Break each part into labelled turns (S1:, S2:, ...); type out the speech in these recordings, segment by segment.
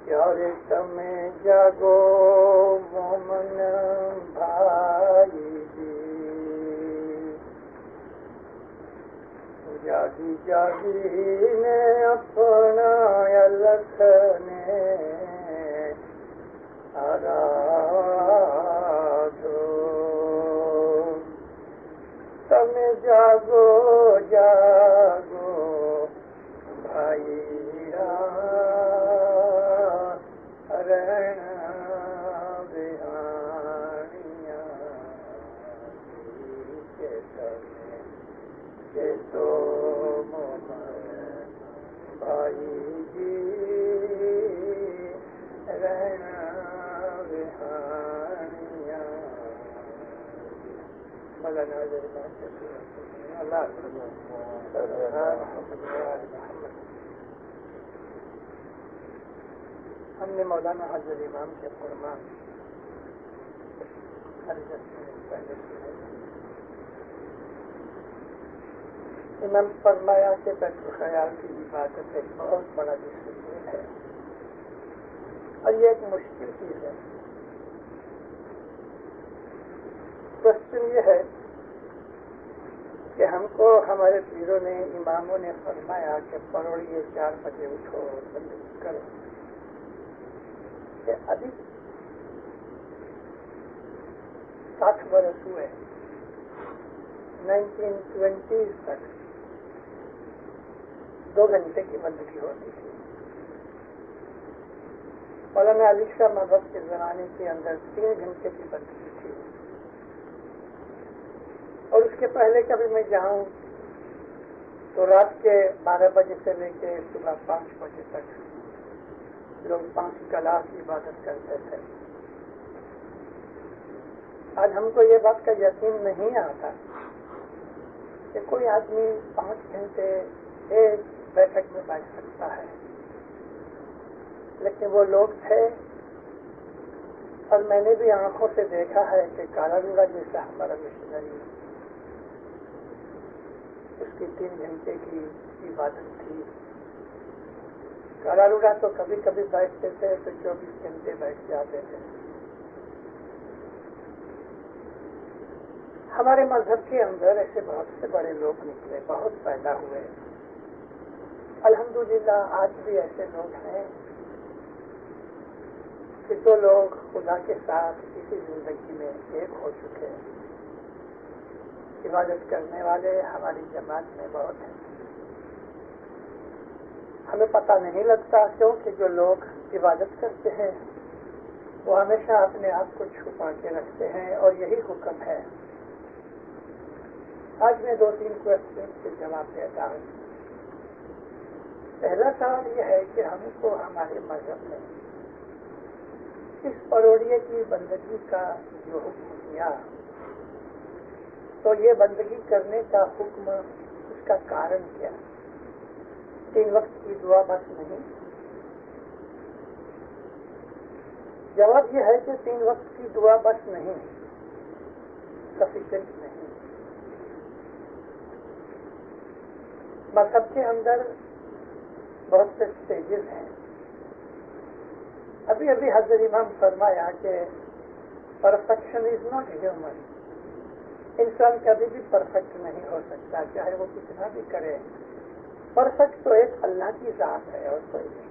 S1: پیار تمہیں جاگو مومن بھائی جی، جاگی جاگی نے اپنا الکھ نے آرادھو، تمہیں جاگو جاگو بھائی ہم نے مولانا حضرت امام کے فرمان پہلے سنے۔ امام فرمایا کہ بیت الخیال کی عبادت ایک بہت بڑا ڈسپلن ہے اور یہ ایک مشکل چیز ہے۔ کوشچن یہ ہے کہ ہم کو ہمارے پیروں نے اماموں نے فرمایا کہ پروڑیے 4 بجے اٹھو بندگی کرو، کہ ابھی 60 برس ہوئے 1920 تک 2 گھنٹے کی بندگی ہوتی تھی۔ مولانا علی شاہ مذہب کے زمانے کے اندر 3 گھنٹے کی بندگی تھی، اور اس کے پہلے کبھی میں جاؤں تو رات کے 12 بجے سے لے کے صبح 5 بجے تک لوگ 5 کلاس عبادت کرتے تھے۔ آج ہم کو یہ بات کا یقین نہیں آتا کہ کوئی آدمی 5 گھنٹے ایک بیٹھک میں بیٹھ سکتا ہے، لیکن وہ لوگ تھے، اور میں نے بھی آنکھوں سے دیکھا ہے کہ کالارنگا جیسا ہمارا مشنری، اس کی 3 گھنٹے کی عبادت تھی۔ کالارنگا تو کبھی کبھی بیٹھتے تھے تو 24 گھنٹے بیٹھ جاتے تھے۔ ہمارے مذہب کے اندر ایسے بہت سے بڑے لوگ نکلے، بہت پیدا ہوئے۔ الحمدللہ آج بھی ایسے لوگ ہیں کہ جو لوگ خدا کے ساتھ اسی زندگی میں ایک ہو چکے ہیں۔ عبادت کرنے والے ہماری جماعت میں بہت ہیں، ہمیں پتہ نہیں لگتا کیونکہ جو لوگ عبادت کرتے ہیں وہ ہمیشہ اپنے آپ کو چھپا کے رکھتے ہیں، اور یہی حکم ہے۔ آج میں 2-3 کوشچن کے جواب دیتا ہوں۔ پہلا سوال یہ ہے کہ ہم کو ہمارے مذہب میں اس پروڑیے کی بندگی کا جو حکم دیا، تو یہ بندگی کرنے کا حکم، اس کا کارن کیا؟ 3 وقت کی دعا بس نہیں؟ جواب یہ ہے کہ 3 وقت کی دعا بس نہیں، سفیشینٹ نہیں۔ مذہب کے اندر بہت سے سٹیجز ہیں۔ ابھی حضرت امام فرمایا کہ پرفیکشن از ناٹ ہیومن، انسان کبھی بھی پرفیکٹ نہیں ہو سکتا، چاہے وہ کتنا بھی کرے۔ پرفیکٹ تو ایک اللہ کی ذات ہے اور کوئی نہیں۔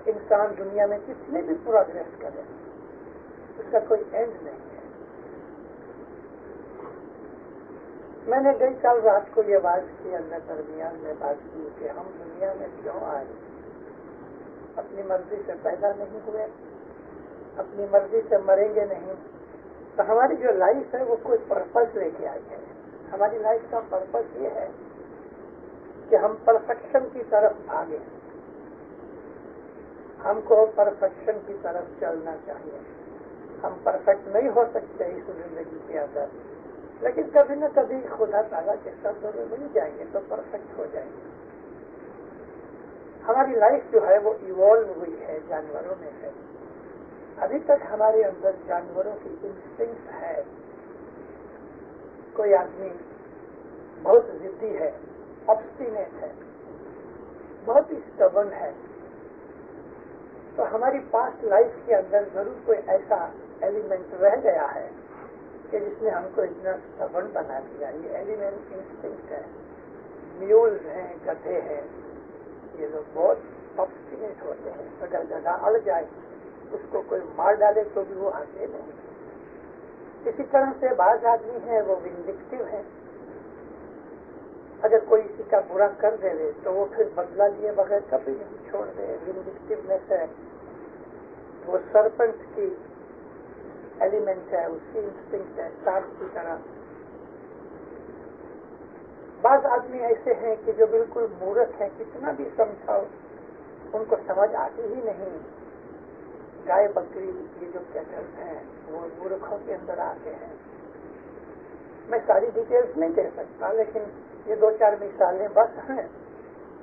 S1: انسان دنیا میں کتنے بھی پروگریس کرے، اس کا کوئی اینڈ نہیں ہے۔ میں نے گئی کل رات کو یہ بات کی، اندر درمیان میں بات کی کہ ہم دنیا میں کیوں آئے؟ اپنی مرضی سے پیدا نہیں ہوئے، اپنی مرضی سے مریں گے نہیں، تو ہماری جو لائف ہے وہ کوئی پرپز لے کے آئی ہے۔ ہماری لائف کا پرپز یہ ہے کہ ہم پرفیکشن کی طرف بھاگیں، ہم کو پرفیکشن کی طرف چلنا چاہیے۔ ہم پرفیکٹ نہیں ہو سکتے اس زندگی کے اندر، لیکن کبھی نہ کبھی خدا تعالیٰ کے ساتھ مل جائیں گے تو پرفیکٹ ہو جائیں گے۔ ہماری لائف جو ہے وہ ایوالو ہوئی ہے جانوروں میں سے۔ ابھی تک ہمارے اندر جانوروں کی انسٹنکٹ ہے۔ کوئی آدمی بہت ضدی ہے، obstinate ہے، بہت ہی stubborn ہے، تو ہماری پاسٹ لائف کے اندر ضرور کوئی ایسا ایلیمنٹ رہ گیا ہے کہ جس نے ہم کو اتنا سبن بنا دیا. یہ ایلیمنٹ انسٹنکٹ ہے. میولز ہیں, گدھے ہیں, یہ لوگ بہت آبسٹینیٹ ہوتے ہیں. اگر گدھا اڑ جائے اس کو کوئی مار ڈالے تو بھی وہ ہنسے نہیں. اسی طرح سے بعض آدمی ہیں وہ وینڈکٹیو ہیں. اگر کوئی کسی کا برا کر دے تو وہ پھر بدلہ لیے بغیر کبھی نہیں چھوڑ دے. وینڈکٹیونیس ہے, وہ سرپنٹ کی ایلیمنٹ ہے, اس کی انسٹنکٹ ہے, سانپ کی طرح. بعض آدمی ایسے ہیں کہ جو بالکل مورخ ہیں, کتنا بھی سمجھاؤ ان کو سمجھ آتی ہی نہیں. گائے بکری یہ جو کیٹلز ہیں وہ مورخوں کے اندر آتے ہیں. میں ساری ڈیٹیلز نہیں دے سکتا, لیکن یہ 2-4 مثالیں بس ہیں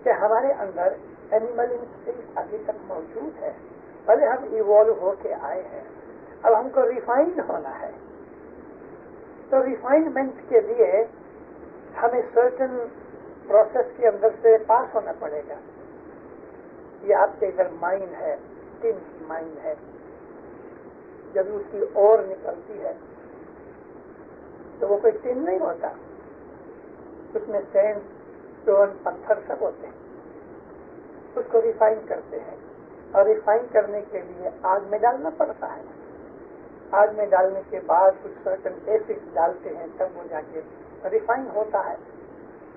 S1: کہ ہمارے اندر اینیمل انسٹنکٹ ابھی تک موجود ہے. بھلے ہم ایوالو ہو کے آئے ہیں, اب ہم کو ریفائنڈ ہونا ہے. تو ریفائنمنٹ کے لیے ہمیں سرٹن پروسیس کے اندر سے پاس ہونا پڑے گا. یہ آپ کے ادھر مائن ہے, ٹن کی مائن ہے. جب اس کی اور نکلتی ہے تو وہ کوئی ٹن نہیں ہوتا, اس میں سینڈ, اسٹون, پتھر سب ہوتے ہیں. اس کو ریفائن کرتے ہیں, اور ریفائن کرنے کے لیے آگ میں ڈالنا پڑتا ہے. آگ میں ڈالنے کے بعد کچھ سرٹن ایسڈ ڈالتے ہیں, تب وہ جا کے ریفائن ہوتا ہے.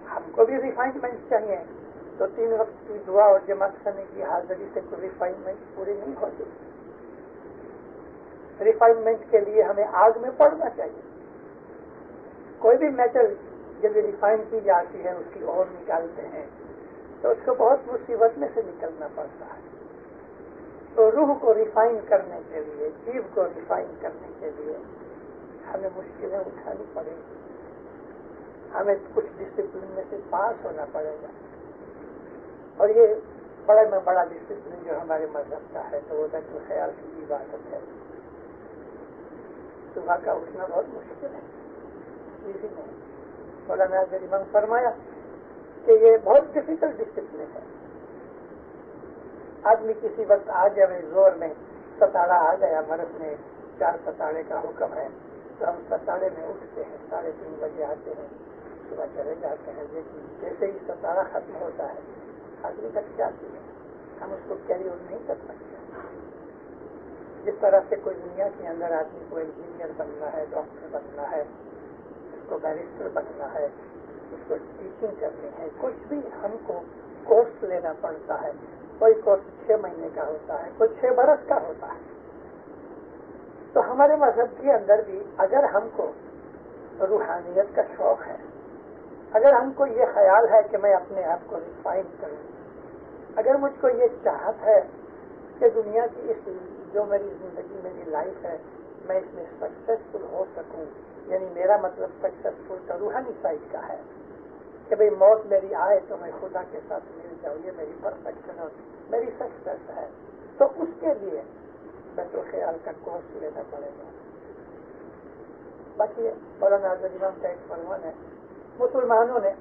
S1: ہم کو بھی ریفائنمنٹ چاہیے, تو 3 وقت کی دعا اور جماعت کرنے کی حاضری سے کوئی ریفائنمنٹ پوری نہیں ہوتی. ریفائنمنٹ کے لیے ہمیں آگ میں پڑنا چاہیے. کوئی بھی میٹل جب ریفائن کی جاتی ہے, اس کی اور نکالتے ہیں تو اس کو بہت مصیبت میں سے نکلنا پڑتا ہے. تو روح کو ریفائن کرنے کے لیے, جیو کو ریفائن کرنے کے لیے ہمیں مشکلیں اٹھانی پڑیں گی. ہمیں کچھ ڈسپلن میں سے پاس ہونا پڑے گا. اور یہ بڑے میں بڑا ڈسپلن جو ہمارے مذہب کا ہے تو وہ تو خیال کی عبادت ہے. صبح کا اٹھنا بہت مشکل ہے, اسی میں مولانا غریباً فرمایا کہ یہ بہت ڈیفیکلٹ ڈسپلن ہے. آدمی کسی وقت آ جائے زور میں, ستاڑا آ گیا برس میں, 4 ستاڑے کا حکم ہے, تو ہم ستاڑے میں اٹھتے ہیں, 3:30 بجے آتے ہیں, صبح چلے جاتے ہیں. لیکن جیسے ہی ستاڑا ختم ہوتا ہے آدمی تک جاتی ہے, ہم اس کو کیری آن نہیں کر سکتے. جس طرح سے کوئی دنیا کے اندر آدمی کو انجینئر بننا ہے, ڈاکٹر بننا ہے, اس کو بیرسٹر بننا ہے, اس کو ٹیچنگ کرنی ہے, کچھ بھی ہم کو کورس لینا پڑتا ہے. کوئی کورس 6 مہینے کا ہوتا ہے, کوئی 6 برس کا ہوتا ہے. تو ہمارے مذہب کے اندر بھی اگر ہم کو روحانیت کا شوق ہے, اگر ہم کو یہ خیال ہے کہ میں اپنے آپ کو ریفائن کروں, اگر مجھ کو یہ چاہت ہے کہ دنیا کی اس جو میری زندگی, میری لائف ہے, میں اس میں سکسیسفل ہو سکوں, یعنی میرا مطلب سکسیسفل کا روحانی سائڈ کا ہے کہ بھئی موت میری آئے تو میں خدا کے ساتھ مل جاؤں, یہ میری پرفیکشن اور میری سکسیس ہے. تو اس کے لیے بیت الخیال کا کورس لینا پڑے گا. باقی مولانا غریباً کا ایک فرمان ہے, مسلمانوں نے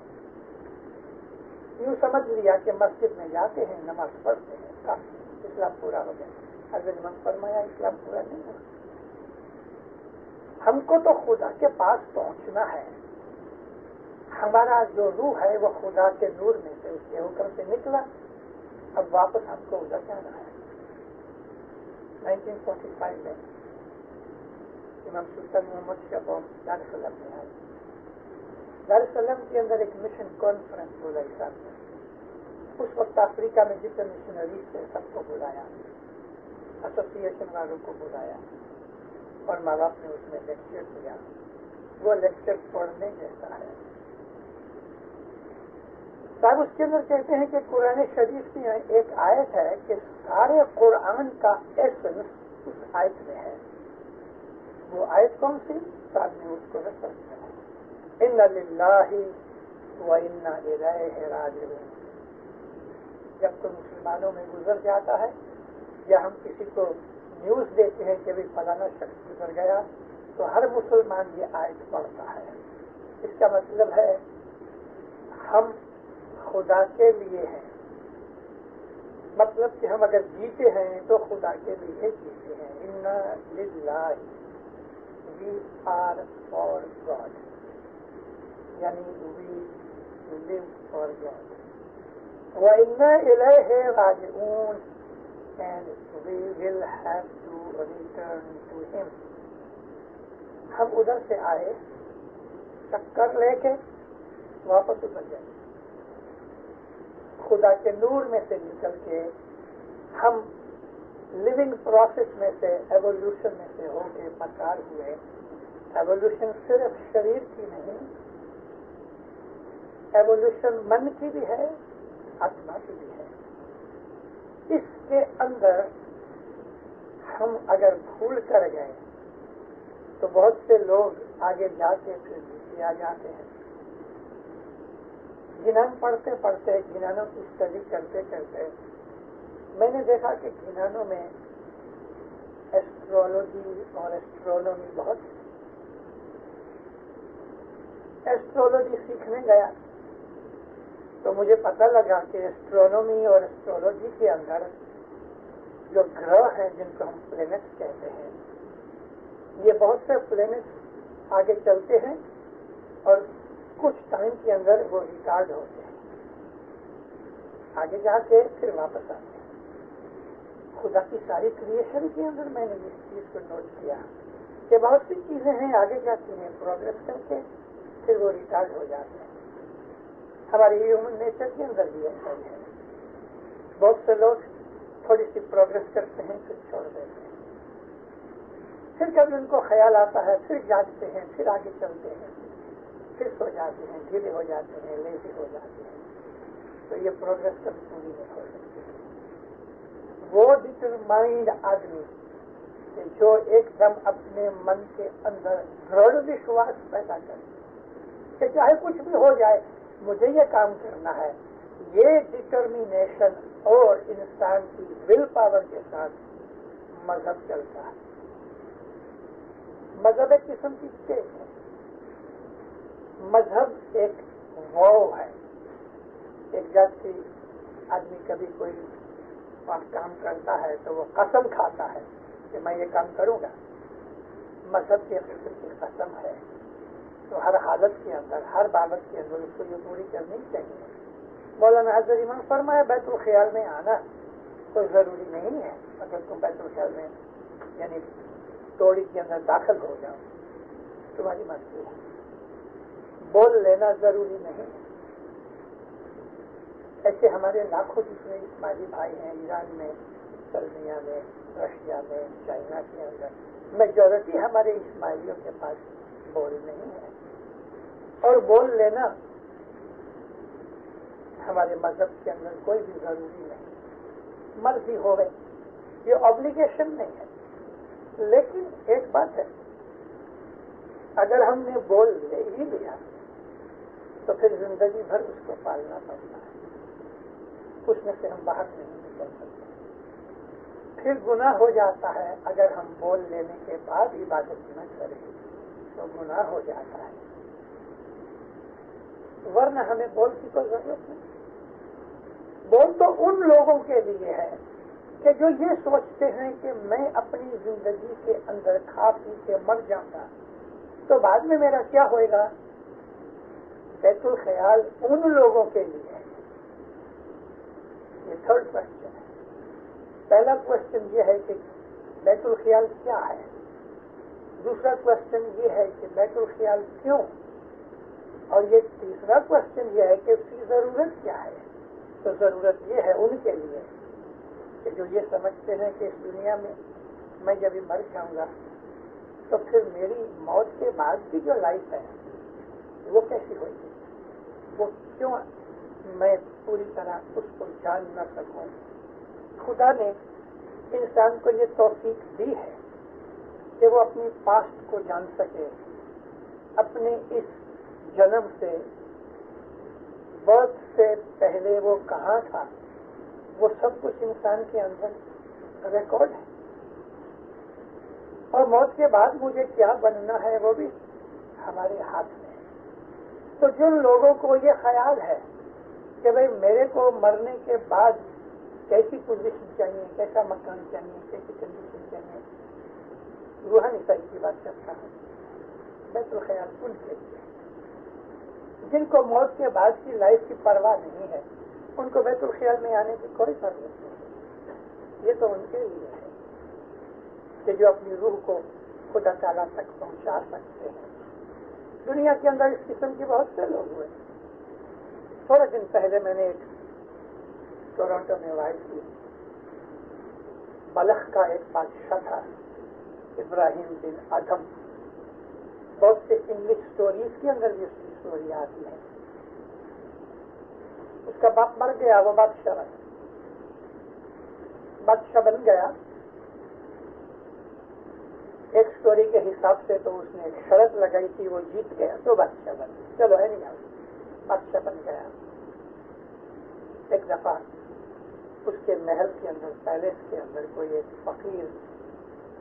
S1: یوں سمجھ لیا کہ مسجد میں جاتے ہیں, نماز پڑھتے ہیں, کافی اسلام پورا ہو گیا. حضرت امام فرمایا اسلام پورا نہیں ہوا. ہم کو تو خدا کے پاس پہنچنا ہے. ہمارا جو روح ہے وہ خدا کے نور میں سے, اس کے حکم سے نکلا, اب واپس ہم کو ادھر جانا ہے. 1945 میں امام سلطان محمد شاہ قوم دار السلام میں آئے. دار السلام کے اندر ایک مشن کانفرنس بولا اسلام نے. اس وقت افریقہ میں جتنے مشنریز تھے سب کو بلایا, ایسوسیشن والوں کو بلایا, اور ماں باپ نے اس میں لیکچر دیا. وہ لیکچر پڑھنے جیسا ہے. صاحب اس کے اندر کہتے ہیں کہ قرآن شریف کی ایک آیت ہے کہ سارے قرآن کا ایسنس اس آیت میں ہے. وہ آیت کون سی؟ صاحب نے اس کو ریفر کیا, ان للہ و انا الیہ راجعون. جب تو مسلمانوں میں گزر جاتا ہے یا ہم کسی کو نیوز دیتے ہیں کہ بھی فلانا شخص گزر گیا, تو ہر مسلمان یہ آیت پڑھتا ہے. اس کا مطلب ہے ہم خدا کے لیے ہیں, مطلب کہ ہم اگر جیتے ہیں تو خدا کے لیے جیتے ہیں. انا للہ وی آر فار گاڈ، یعنی وی لیو فار گاڈ. وَإِنَّا إِلَيْهِ رَاجِعُونَ and we will have to return to him. ہم ادھر سے آئے چکر لے کے واپس ادھر جائیں. خدا کے نور میں سے نکل کے ہم لیونگ پروسیس میں سے، ایوولوشن میں سے ہو کے پکار ہوئے. ایوولوشن صرف شریر کی نہیں، ایوولوشن من کی بھی ہے، آتما کی بھی ہے. اس کے اندر ہم اگر بھول کر گئے تو بہت سے لوگ آگے جا کے پھر نیچے آ جاتے ہیں. گنان پڑھتے پڑھتے، گنانوں کی اسٹڈی کرتے کرتے میں نے دیکھا کہ گنانوں میں ایسٹرولوجی اور ایسٹرونومی بہت ہے. ایسٹرولوجی سیکھنے گیا تو مجھے پتہ لگا کہ ایسٹرونومی اور ایسٹرولوجی کے اندر جو گرہ ہیں جن کو ہم پلینٹس کہتے ہیں، یہ بہت سے پلینٹس آگے چلتے ہیں اور کچھ ٹائم کے اندر وہ ریٹارڈ ہوتے ہیں، آگے جا کے پھر واپس آتے ہیں. خدا کی ساری کریشن کے اندر میں نے اس چیز کو نوٹ کیا کہ بہت سی چیزیں ہیں آگے جاتی ہیں پروگرس کر کے پھر وہ ریٹارڈ ہو جاتے ہیں. ہماری ہیومن نیچر کے اندر بھی ایسا ہی ہے. بہت سے لوگ تھوڑی سی پروگرس کرتے ہیں پھر چھوڑ دیتے ہیں، پھر کبھی ان کو خیال آتا ہے پھر جاگتے ہیں، پھر آگے چلتے ہیں، پھر سو جاتے ہیں، ڈھیلے ہو جاتے ہیں، لیزی ہو جاتے ہیں. تو یہ پروگرس کبھی پوری نہیں ہو سکتی. وہ ڈٹرمائنڈ آدمی کہ جو ایک دم اپنے من کے اندر دృڑھ وشواس پیدا کرے کہ چاہے کچھ بھی ہو جائے مجھے یہ کام کرنا ہے، یہ ڈٹرمینیشن اور انسان کی ول پاور کے ساتھ مذہب چلتا ہے. مذہب ایک قسم کی چیز ہے. مذہب ایک واو ہے. ایک جاتی آدمی کبھی کوئی کام کرتا ہے تو وہ قسم کھاتا ہے کہ میں یہ کام کروں گا. مذہب کی قسم کی قسم ہے تو ہر حالت کے اندر، ہر بابت کے اندر اس کو یہ پوری کرنی چاہیے. مولانا حضرت امام فرمایا بیت الخیال میں آنا کوئی ضروری نہیں ہے. اگر تم بیت الخیال میں یعنی توڑی کے اندر داخل ہو جاؤ تمہاری مرضی ہے. بول لینا ضروری نہیں ہے. ایسے ہمارے لاکھوں دوسرے اسماعیلی بھائی ہیں ایران میں، سربیا میں، رشیا میں، چائنا کے اندر. میجورٹی ہمارے اسماعیلیوں کے پاس بول نہیں ہے. اور بول لینا ہمارے مذہب کے اندر کوئی بھی ضروری نہیں. مرضی ہو گئی، یہ آبلیگیشن نہیں ہے. لیکن ایک بات ہے، اگر ہم نے بول لے ہی لیا تو پھر زندگی بھر اس کو پالنا پڑتا ہے. اس میں سے ہم باہر نہیں نکل سکتے. پھر گناہ ہو جاتا ہے. اگر ہم بول لینے کے بعد عبادت نہ کریں تو گناہ ہو جاتا ہے. ورنہ ہمیں بول کی کوئی ضرورت نہیں. بول تو ان لوگوں کے لیے ہے کہ جو یہ سوچتے ہیں کہ میں اپنی زندگی کے اندر کھا پی کے مر جاؤں گا تو بعد میں میرا کیا ہوئے گا. بیت الخیال ان لوگوں کے لیے ہے. یہ تھرڈ کوشچن ہے. پہلا کوشچن یہ ہے کہ بیت الخیال کیا ہے. دوسرا کوشچن یہ ہے کہ بیت الخیال کیوں. اور یہ تیسرا کوشچن یہ ہے کہ اس کی ضرورت کیا ہے. تو ضرورت یہ ہے ان کے لیے کہ جو یہ سمجھتے ہیں کہ اس دنیا میں جب مر جاؤں گا تو پھر میری موت کے بعد کی جو لائف ہے وہ کیسی ہوگی، وہ کیوں میں پوری طرح اس کو جان نہ سکوں. خدا نے انسان کو یہ توفیق دی ہے کہ وہ اپنی پاسٹ کو جان سکے. اپنے اس جنم سے، برتھ سے پہلے وہ کہاں تھا، وہ سب کچھ انسان کے اندر ریکارڈ ہے. اور موت کے بعد مجھے کیا بننا ہے وہ بھی ہمارے ہاتھ میں ہے. تو جن لوگوں کو یہ خیال ہے کہ بھئی میرے کو مرنے کے بعد کیسی پوزیشن چاہیے, کیسا مکان چاہیے, کیسی کنڈیشن چاہیے, روحانی سائز کی بات کرتا ہوں. بیت الخیال ان کے لیے جن کو موت کے بعد کی لائف کی پرواہ نہیں ہے, ان کو بیت الخیال میں آنے کی کوئی ضرورت نہیں. یہ تو ان کے لیے ہے کہ جو اپنی روح کو خدا تعالیٰ تک پہنچا سکتے ہیں. دنیا کے اندر اس قسم کے بہت سے لوگ ہوئے. تھوڑے دن پہلے میں نے ایک ٹورنٹو میں وائز کی, بلخ کا ایک بادشاہ تھا ابراہیم بن ادھم. بہت سے انگلش اسٹوریز کے اندر بھی اس کی اسٹوری آتی ہے. اس کا باپ مر گیا, وہ بادشاہ بن گیا. ایک اسٹوری کے حساب سے تو اس نے ایک شرط لگائی تھی, وہ جیت گیا تو بادشاہ بن گیا. چلو ہے نہیں, بادشاہ بن گیا. ایک دفعہ اس کے محل کے اندر, پیلس کے اندر کوئی ایک فقیر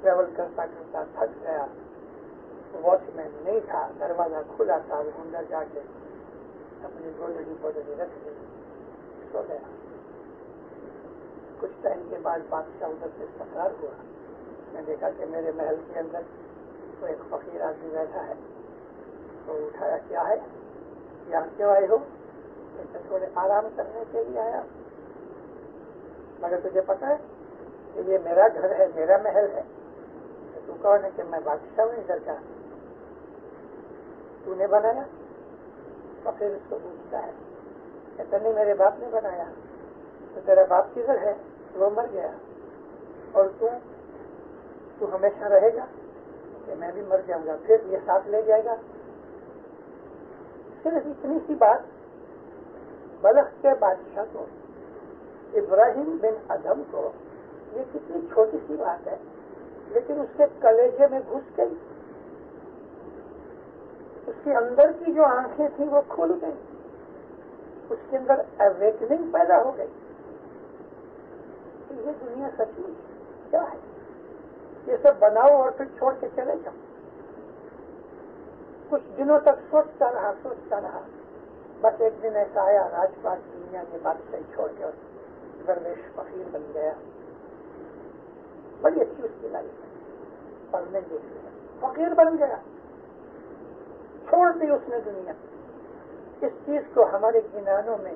S1: ٹریول کرتا کرتا تھک گیا. واچ مین نہیں تھا, دروازہ کھلا تھا. وہ اندر جا کے اپنی گولڈی رکھ دی, سو گیا. کچھ ٹائم کے بعد بادشاہ ادھر سے تکرار ہوا. میں دیکھا کہ میرے محل کے اندر تو ایک فقیر آدمی بیٹھا ہے. تو اٹھایا, کیا ہے, یہاں کیوں آئے ہو؟ تھوڑے آرام کرنے کے لیے آیا, مگر تجھے پتا ہے کہ یہ میرا گھر ہے, میرا محل ہے. تو کون ہے کہ میں بادشاہ ہوں ادھر کا, تو نے بنایا؟ فقیر اس کو پوچھتا ہے, کہتا نہیں میرے باپ نے بنایا. تو تیرا باپ کدھر ہے؟ وہ مر گیا. اور تو ہمیشہ رہے گا؟ کہ میں بھی مر جاؤں گا. پھر یہ ساتھ لے جائے گا. صرف اتنی سی بات بلخ کے بادشاہ کو, ابراہیم بن ادھم کو, یہ کتنی چھوٹی سی بات ہے, لیکن اس کے کلیجے میں گھس گئی. اس کے اندر کی جو آنکھیں تھیں وہ کھل گئی. اس کے اندر اویکننگ پیدا ہو گئی کہ یہ دنیا سچ میں کیا ہے. یہ سب بناؤ اور پھر چھوڑ کے چلے جاؤ. کچھ دنوں تک سوچتا رہا. بس ایک دن ایسا آیا, راجپاٹ دنیا کے بادشاہی چھوڑ کے درویش فقیر بن گیا. بڑی اچھی اس کی لائف ہے, پڑھنے کے لیے فقیر بن گیا. چھوڑ دی اس نے دنیا. اس چیز کو ہمارے گنانوں میں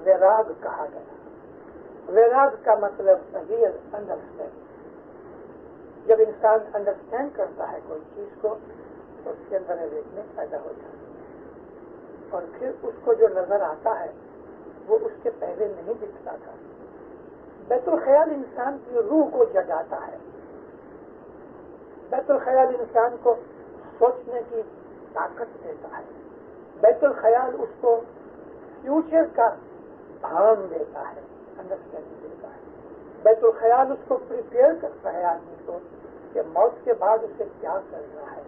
S1: ویراگ کہا گیا. ویراگ کا مطلب ریئل انڈرسٹینڈ. جب انسان انڈرسٹینڈ کرتا ہے کوئی چیز کو تو اس کے اندر اویکنگ پیدا ہو جاتی ہے. اور پھر اس کو جو نظر آتا ہے وہ اس کے پہلے نہیں دکھتا تھا. بیت الخیال انسان کی روح کو جگاتا ہے. بیت الخیال انسان کو سوچنے کی طاقت دیتا ہے. بیت الخیال اس کو فیوچر کا بھان دیتا ہے, انڈرسٹینڈنگ دیتا ہے. بیت الخیال اس کو پریپیئر کرتا ہے آدمی کو کہ موت کے بعد اسے کیا کرنا ہے.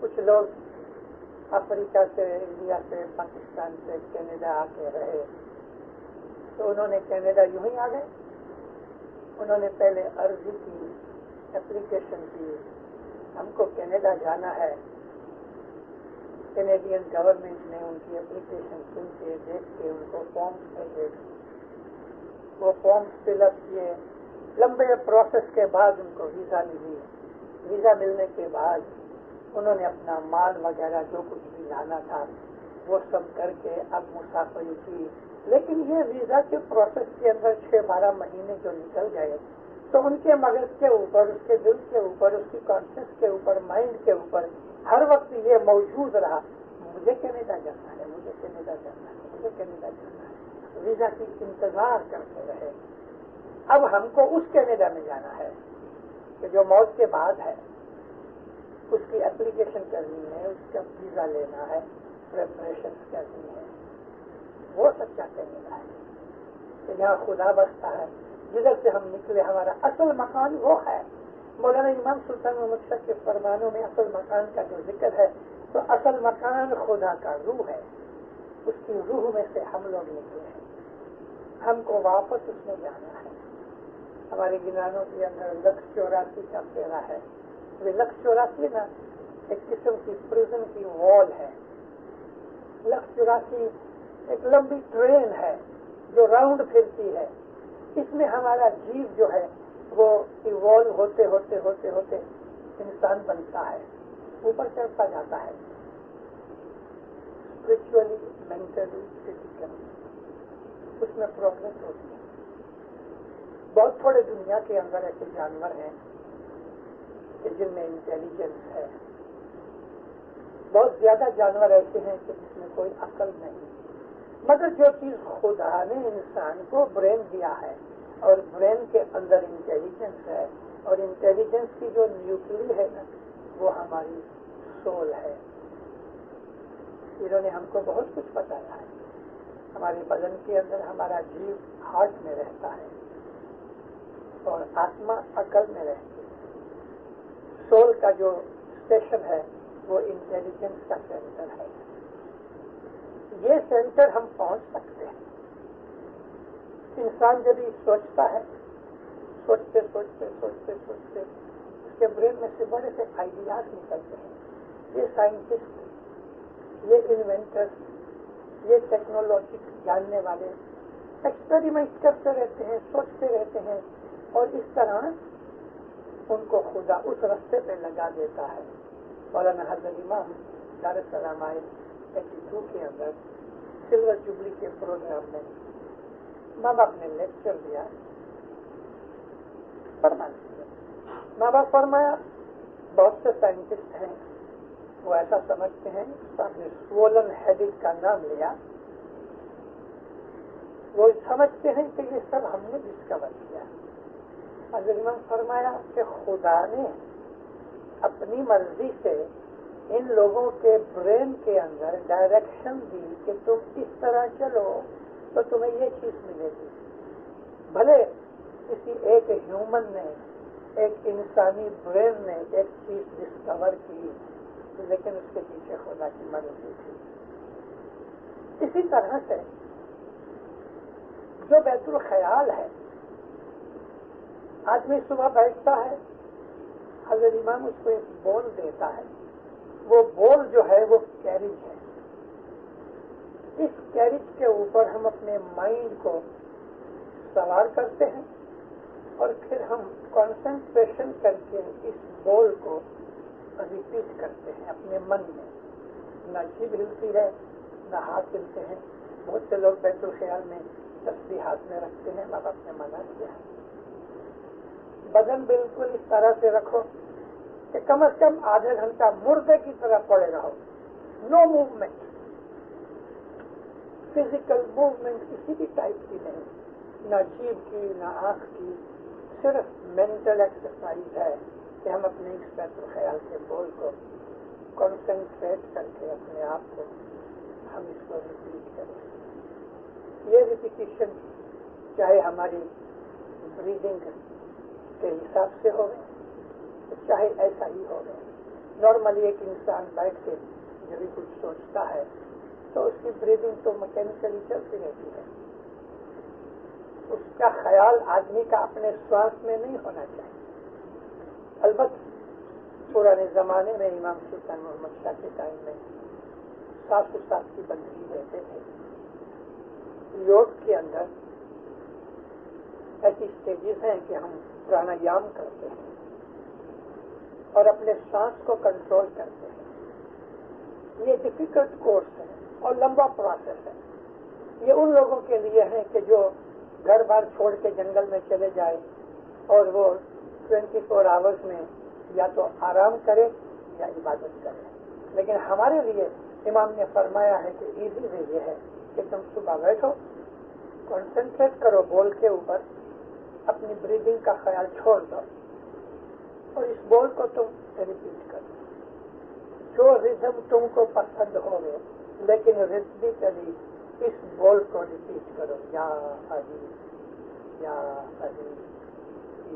S1: کچھ لوگ افریقہ سے, انڈیا سے, پاکستان سے, کینیڈا آ کے رہے, تو انہوں نے کینیڈا یوں ہی آ گئے. انہوں نے پہلے عرضی کی, اپلیکیشن کی, ہم کو کینیڈا جانا ہے. کینیڈین گورنمنٹ نے ان کی اپلیکیشن سن کے, دیکھ کے, ان کو فارمس بھیجے. وہ فارمس فل اپ کیے. لمبے پروسیس کے بعد ان کو ویزا ملی. ویزا ملنے کے بعد انہوں نے اپنا مال وغیرہ جو کچھ بھی لانا تھا وہ سب کر کے اب مسافری کی. لیکن یہ ویزا کے پروسیس کے اندر 6-12 مہینے جو نکل گئے تو ان کے مغز کے اوپر, اس کے دل کے اوپر, اس کی کانشیس کے اوپر, مائنڈ کے اوپر ہر وقت یہ موجود رہا, مجھے کینیڈا جانا ہے, مجھے کینیڈا جانا ہے, مجھے کینیڈا جانا ہے. ویزا کی انتظار کرتے رہے. اب ہم کو اس کینیڈا میں جانا ہے کہ جو موت کے بعد ہے. اس کی اپلیکیشن کرنی ہے, اس کا ویزا لینا ہے, پریپریشن کرنی ہے. وہ سچا کینیڈا ہے کہ جہاں خدا بستا ہے, جدھر سے ہم نکلے. ہمارا اصل مکان وہ ہے. مولانا امام سلطان محمد شاہ کے فرمانوں میں اصل مکان کا جو ذکر ہے تو اصل مکان خدا کا روح ہے. اس کی روح میں سے ہم لوگ نکلے ہیں. ہم کو واپس اس میں جانا ہے. ہمارے گنانوں کے اندر 184 کا پھیرا ہے. 184 نا ایک قسم کی پریزن کی وال ہے. 184 ایک لمبی ٹرین ہے جو راؤنڈ پھرتی ہے، اس میں ہمارا جیو جو ہے وہ ایوالو ہوتے ہوتے ہوتے ہوتے انسان بنتا ہے، اوپر چڑھتا جاتا ہے، اسپرچولی، مینٹلی، فزیکلی اس میں پروگرس ہوتی ہے۔ بہت تھوڑے دنیا کے اندر ایسے جانور ہیں کہ جن میں انٹیلیجنس ہے، بہت زیادہ جانور ایسے ہیں کہ جس میں کوئی عقل نہیں، مگر جو چیز خدا نے انسان کو برین دیا ہے اور برین کے اندر انٹیلیجنس ہے، اور انٹیلیجنس کی جو نیوکلی ہے نا وہ ہماری سول ہے۔ انہوں نے ہم کو بہت کچھ بتایا ہے، ہمارے بدن کے اندر ہمارا جیو ہارٹ میں رہتا ہے اور آتما عقل میں رہتی ہے۔ سول کا جو اسٹیشن ہے وہ انٹیلیجنس کا سینٹر ہے۔ یہ سینٹر ہم پہنچ سکتے ہیں۔ انسان جب یہ سوچتا ہے، سوچتے سوچتے سوچتے سوچتے اس کے برین میں سے بڑے سے آئیڈیاز نکلتے ہیں۔ یہ سائنٹسٹ، یہ انوینٹرز، یہ ٹیکنالوجی جاننے والے ایکسپیریمنٹ کرتے رہتے ہیں، سوچتے رہتے ہیں، اور اس طرح ان کو خدا اس راستے پہ لگا دیتا ہے۔ مولانا حضرت امام دار السلام آئے 82 کے اندر سلور جبلی کے پروگرام میں ماں باپ نے لیکچر دیا، ماں باپ فرمایا بہت سے سائنٹسٹ ہیں وہ ایسا سمجھتے ہیں، صاحب نے سوولن ہیڈڈ کا نام لیا، وہ سمجھتے ہیں کہ یہ سب ہم نے ڈسکور کیا۔ حضرت امام فرمایا کہ خدا نے اپنی مرضی سے ان لوگوں کے برین کے اندر ڈائریکشن دی کہ تم اس طرح چلو تو تمہیں یہ چیز ملے گی۔ بھلے کسی ایک ہیومن نے، ایک انسانی برین نے ایک چیز ڈسکور کی، لیکن اس کے پیچھے خدا کی مرضی تھی۔ اسی طرح سے جو بیت الخیال ہے، آدمی صبح بیٹھتا ہے، حضرت امام اس کو ایک بول دیتا ہے، وہ بول جو ہے وہ کیریج ہے۔ اس کیریج کے اوپر ہم اپنے مائنڈ کو سوار کرتے ہیں اور پھر ہم کنسنٹریشن کر کے اس بول کو ریپیٹ کرتے ہیں اپنے من میں۔ نہ جیبھ ہلتی ہے نہ ہاتھ ہلتے ہیں۔ بہت سے لوگ بیت الخیال میں تسبیح ہاتھ میں رکھتے ہیں، ماں باپ نے منع کیا ہے۔ بدن بالکل اس طرح سے رکھو کہ کم از کم آدھے گھنٹہ مردے کی طرح پڑے رہو، نو موومنٹ، فزیکل موومنٹ کسی بھی ٹائپ کی نہیں، نہ جیبھ کی نہ آنکھ کی، صرف مینٹل ایکسرسائز ہے کہ ہم اپنے اس بیت الخیال کے بول کو کنسنٹریٹ کر کے اپنے آپ کو ہم اس کو ریپیٹ کریں۔ یہ ریپیٹیشن چاہے ہماری بریدنگ کے حساب سے ہو چاہے ایسا ہی ہو گئے۔ نارملی ایک انسان بیٹھ کے جب بھی کچھ سوچتا ہے تو اس کی بریدنگ تو میکینیکلی چلتی رہتی ہے، اس کا خیال آدمی کا اپنے سانس میں نہیں ہونا چاہیے۔ البتہ پرانے زمانے میں امام سلطان محمد شاہ کے ٹائم میں 7 کی بندگی رہتے تھے۔ یوگ کے اندر ایسی اسٹیجز ہیں کہ ہم پرانایام کرتے ہیں اور اپنے سانس کو کنٹرول کرتے ہیں۔ یہ ڈیفیکلٹ کورس ہے اور لمبا پروسیس ہے۔ یہ ان لوگوں کے لیے ہے کہ جو گھر بار چھوڑ کے جنگل میں چلے جائے اور وہ 24 آورز میں یا تو آرام کرے یا عبادت کرے۔ لیکن ہمارے لیے امام نے فرمایا ہے کہ ایزی وے یہ ہے کہ تم صبح بیٹھو، کنسنٹریٹ کرو بول کے اوپر، اپنی بریدنگ کا خیال چھوڑ دو اور اس بول کو تم ریپیٹ کرو۔ جو ریزم تم کو پسند ہوگے لیکن ریتمیکلی اس بول کو ریپیٹ کرو، یا علی یا علی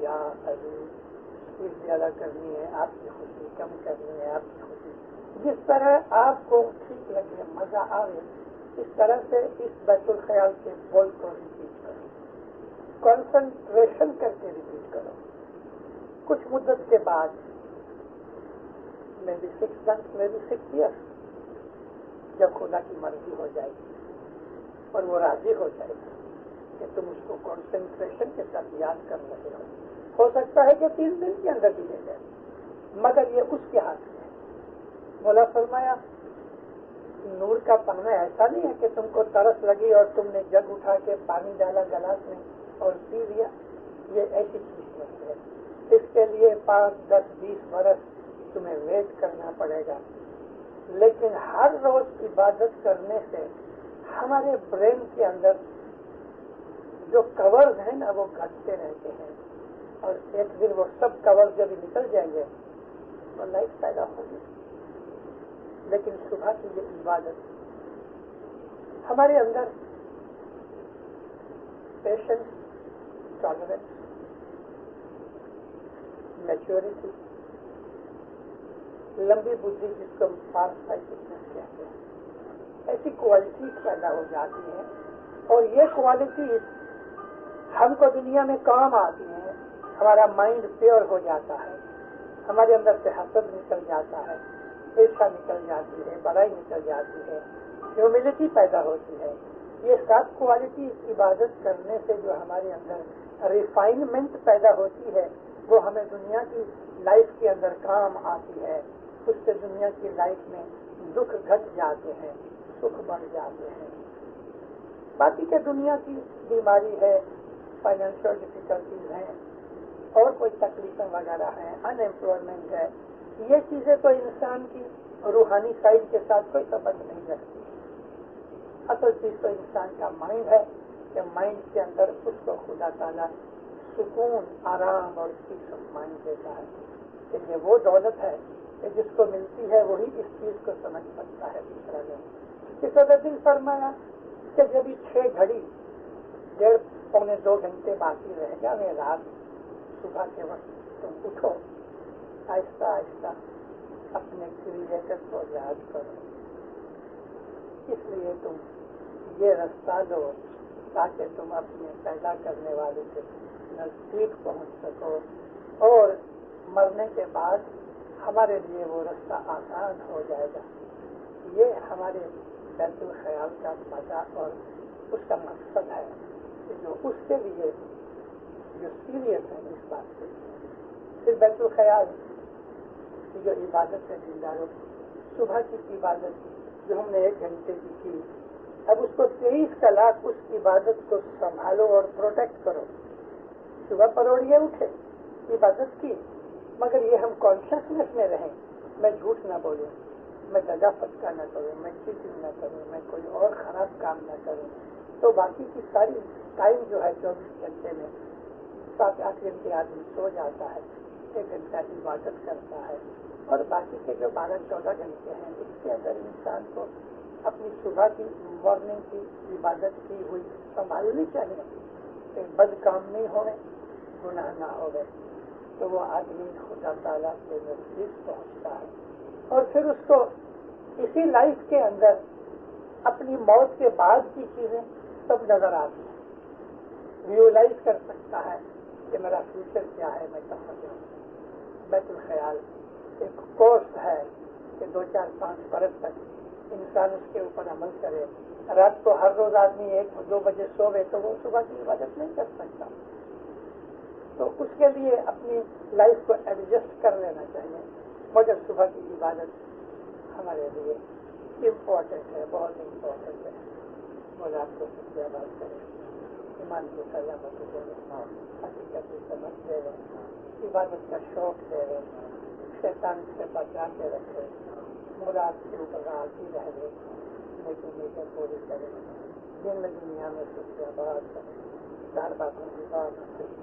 S1: یا علی۔ اسپیڈ زیادہ کرنی ہے آپ کی خوشی، کم کرنی ہے آپ کی خوشی، جس طرح آپ کو ٹھیک لگے، مزہ آئے، اس طرح سے اس بیت الخیال کے بول کو ریپیٹ کرو، کنسنٹریشن کر کے ریپیٹ کرو۔ کچھ مدت کے بعد میں بھی 6 months میں بھی 6 years، جب خدا کی مرضی ہو جائے گی اور وہ راضی ہو جائے گا کہ تم اس کو کنسنٹریشن کے ساتھ یاد کر رہے ہو سکتا ہے کہ 3 دن کے اندر بھی لے جائے، مگر یہ اس کے ہاتھ میں ہے۔ مولا فرمایا نور کا پانا ایسا نہیں ہے کہ تم کو ترس لگی اور تم نے جگ اٹھا کے پانی ڈالا گلاس میں اور پی لیا، یہ ایسی چیز نہیں ہے۔ اس کے لیے 5، 10، 20 برس تمہیں ویٹ کرنا پڑے گا، لیکن ہر روز عبادت کرنے سے ہمارے برین کے اندر جو کورز ہیں نا وہ گھٹتے رہتے ہیں، اور ایک دن وہ سب کورز جب نکل جائیں گے تو لائف پیدا ہوگی۔ لیکن صبح کی یہ عبادت ہمارے اندر پیشنس، ٹالرنس، میچورٹی، لمبی بدھی جس کو فاسٹ سائٹنس کہتے ہیں، ایسی کوالٹیز پیدا ہو جاتی ہیں، اور یہ کوالٹیز ہم کو دنیا میں کام آتی ہیں۔ ہمارا مائنڈ پیور ہو جاتا ہے، ہمارے اندر سے حسد نکل جاتا ہے، عرشا نکل جاتی ہے، بڑائی نکل جاتی ہے، ہیوملٹی پیدا ہوتی ہے۔ یہ 7 کوالٹی عبادت کرنے سے جو ہمارے اندر ریفائنمنٹ پیدا ہوتی ہے وہ ہمیں دنیا کی لائف کے اندر کام آتی ہے۔ اس سے دنیا کی لائف میں دکھ گھٹ جاتے ہیں، سکھ بڑھ جاتے ہیں۔ باقی کہ دنیا کی بیماری ہے، فائنینشیل ڈفیکلٹیز ہیں، اور کوئی تکلیفیں وغیرہ ہیں، ان ایمپلائمنٹ ہے، یہ چیزیں تو انسان کی روحانی سائڈ کے ساتھ کوئی سبق نہیں رکھتی۔ اصل چیز تو انسان کا مائنڈ ہے کہ مائنڈ کے اندر اس کو خدا تعالیٰ سکون، آرام اور پیس آف مائنڈ دیتا ہے کہ یہ وہ دولت ہے کہ جس کو ملتی ہے وہی اس چیز کو سمجھ سکتا ہے۔ دوسرا دن اس وقت دن فرمایا کہ جب 6 گھڑی 1.5 پونے 2 گھنٹے باقی رہ جائے رات، صبح کے وقت تم اٹھو، آہستہ آہستہ اپنے کریٹر کو یاد کرو۔ اس لیے تم یہ رستہ لو تاکہ تم اپنے پیدا کرنے والے کے نزدیک پہنچ سکو، اور مرنے کے بعد ہمارے لیے وہ رستہ آسان ہو جائے گا۔ یہ ہمارے بیت الخیال کا مزہ اور اس کا مقصد ہے کہ جو اس کے لیے جو سیریس ہے اس بات سے، پھر بیت الخیال کی جو عبادت ہے دینداروں، صبح کی عبادت جو ہم نے 1 گھنٹے کی کی، اب اس کو 23 کلاک اس عبادت کو سنبھالو اور پروٹیکٹ کرو۔ صبح پروڑیے اٹھے، عبادت کی، مگر یہ ہم کانشیسنیس میں رہیں، میں جھوٹ نہ بولوں، میں دگا پھٹکا نہ کروں، میں چیٹنگ نہ کروں، میں کوئی اور خراب کام نہ کروں، تو باقی کی ساری ٹائم جو ہے 24 گھنٹے میں 7-8 گھنٹے آدمی سو جاتا ہے، 1 گھنٹہ عبادت کرتا ہے، اور باقی کے جو 12-14 گھنٹے ہیں اس کے اندر انسان کو اپنی صبح کی مارننگ کی عبادت کی ہوئی سنبھالنی چاہیے کہ بد کام نہیں ہوئے، گناہ نہ ہوئے، تو وہ آدمی خدا تعالیٰ کے نزدیک پہنچتا ہے، اور پھر اس کو اسی لائف کے اندر اپنی موت کے بعد کی چیزیں سب نظر آتی ہیں، ویولائز کر سکتا ہے کہ میرا فیوچر کیا ہے، میں کہاں جاؤں۔ بیت الخیال ایک کورس ہے کہ 2-4-5 برس تک انسان اس کے اوپر عمل کرے۔ رات کو ہر روز آدمی 1-2 بجے سوے تو وہ صبح کی عبادت نہیں کر سکتا، تو اس کے لیے اپنی لائف کو ایڈجسٹ کر لینا چاہیے، مگر صبح کی عبادت ہمارے لیے امپورٹنٹ ہے، بہت امپورٹنٹ ہے۔ مولا آپ کو شکریہ بات کرے، ایمان کی سلامت دے، حقیقت کی سمجھ دے، عبادت کا شوق دے، شیطان سے بچا کے رکھے، مراد کے اوپر راضی رہے، لیکن یہ پوری کرے، دن میں دنیا میں شکریہ بات کرے، 4 باتوں کی بات صحیح